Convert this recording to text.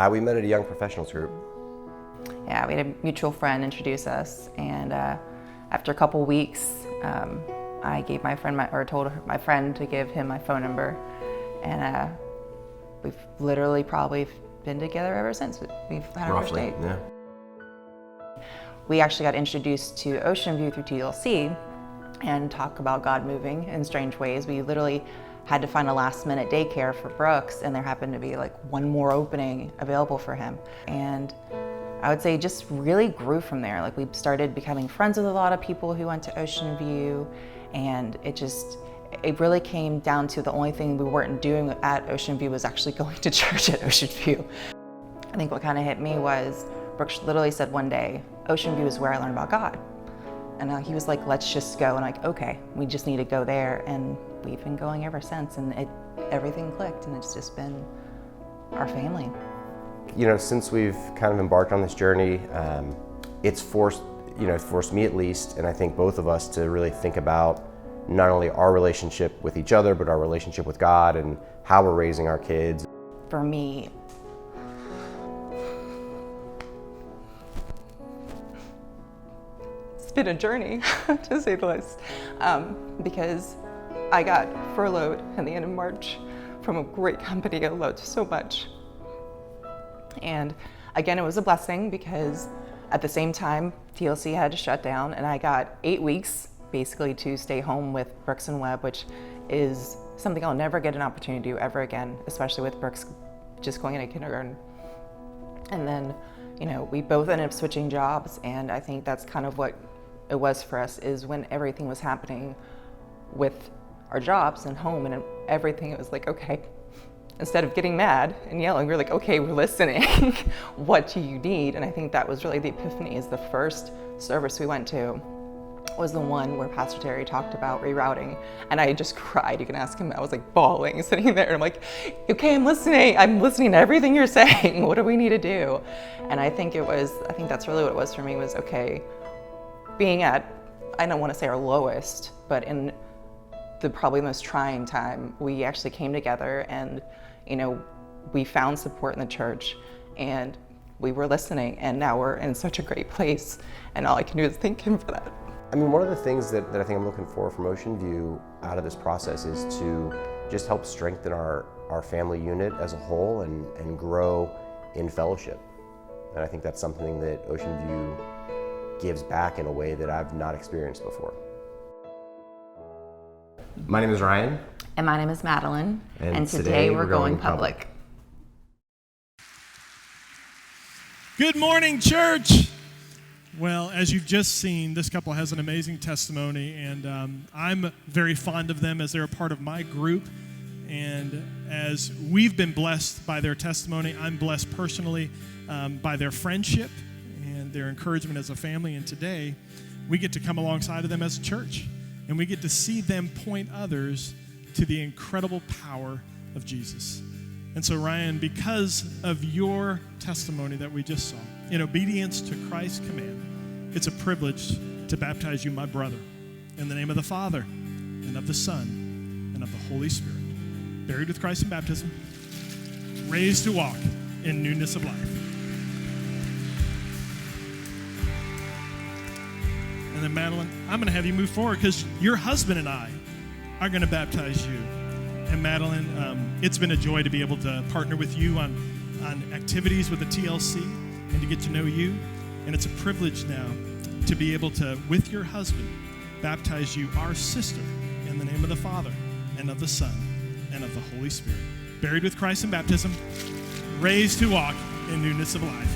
We met at a young professionals group. Yeah, we had a mutual friend introduce us, and after a couple weeks, I gave told my friend to give him my phone number, and we've literally probably been together ever since. We've had our first date. Yeah. We actually got introduced to Ocean View through TLC and talk about God moving in strange ways. We literally had to find a last-minute daycare for Brooks, and there happened to be like one more opening available for him. And I would say just really grew from there. Like, we started becoming friends with a lot of people who went to Ocean View, and it really came down to the only thing we weren't doing at Ocean View was actually going to church at Ocean View. I think what kind of hit me was Brooks literally said one day, Ocean View is where I learned about God. And he was like, let's just go. And I'm like, okay, we just need to go there. And we've been going ever since, and everything clicked, and it's just been our family. You know, since we've kind of embarked on this journey, it's forced me at least, and I think both of us, to really think about not only our relationship with each other, but our relationship with God and how we're raising our kids. For me, it's been a journey, to say the least, because I got furloughed at the end of March from a great company I loved so much. And again, it was a blessing because at the same time, TLC had to shut down, and I got 8 weeks basically to stay home with Brooks and Webb, which is something I'll never get an opportunity to do ever again, especially with Brooks just going into kindergarten. And then, you know, we both ended up switching jobs, and I think that's kind of what it was for us, is when everything was happening with our jobs and home and everything, it was like, okay, instead of getting mad and yelling, we're like, okay, we're listening. What do you need? And I think that was really the epiphany. Is the first service we went to was the one where Pastor Terry talked about rerouting, and I just cried. You can ask him. I was like bawling, sitting there, and I'm like, okay, I'm listening to everything you're saying. What do we need to do? And I think that's really what it was for me, was okay, being at, I don't want to say our lowest, but in the probably most trying time, we actually came together, and you know, we found support in the church, and we were listening, and now we're in such a great place, and all I can do is thank him for that. I mean, one of the things that I think I'm looking for from Ocean View out of this process is to just help strengthen our family unit as a whole and grow in fellowship. And I think that's something that Ocean View gives back in a way that I've not experienced before. My name is Ryan. And my name is Madeleine. And today we're going public. Good morning, church. Well, as you've just seen, this couple has an amazing testimony, and I'm very fond of them as they're a part of my group. And as we've been blessed by their testimony, I'm blessed personally by their friendship and their encouragement as a family. And today, we get to come alongside of them as a church, and we get to see them point others to the incredible power of Jesus. And so, Ryan, because of your testimony that we just saw, in obedience to Christ's command, it's a privilege to baptize you, my brother, in the name of the Father, and of the Son, and of the Holy Spirit. Buried with Christ in baptism, raised to walk in newness of life. And then, Madeleine, I'm going to have you move forward because your husband and I are going to baptize you. And Madeleine, it's been a joy to be able to partner with you on activities with the TLC and to get to know you. And it's a privilege now to be able to, with your husband, baptize you, our sister, in the name of the Father, and of the Son, and of the Holy Spirit. Buried with Christ in baptism, raised to walk in newness of life.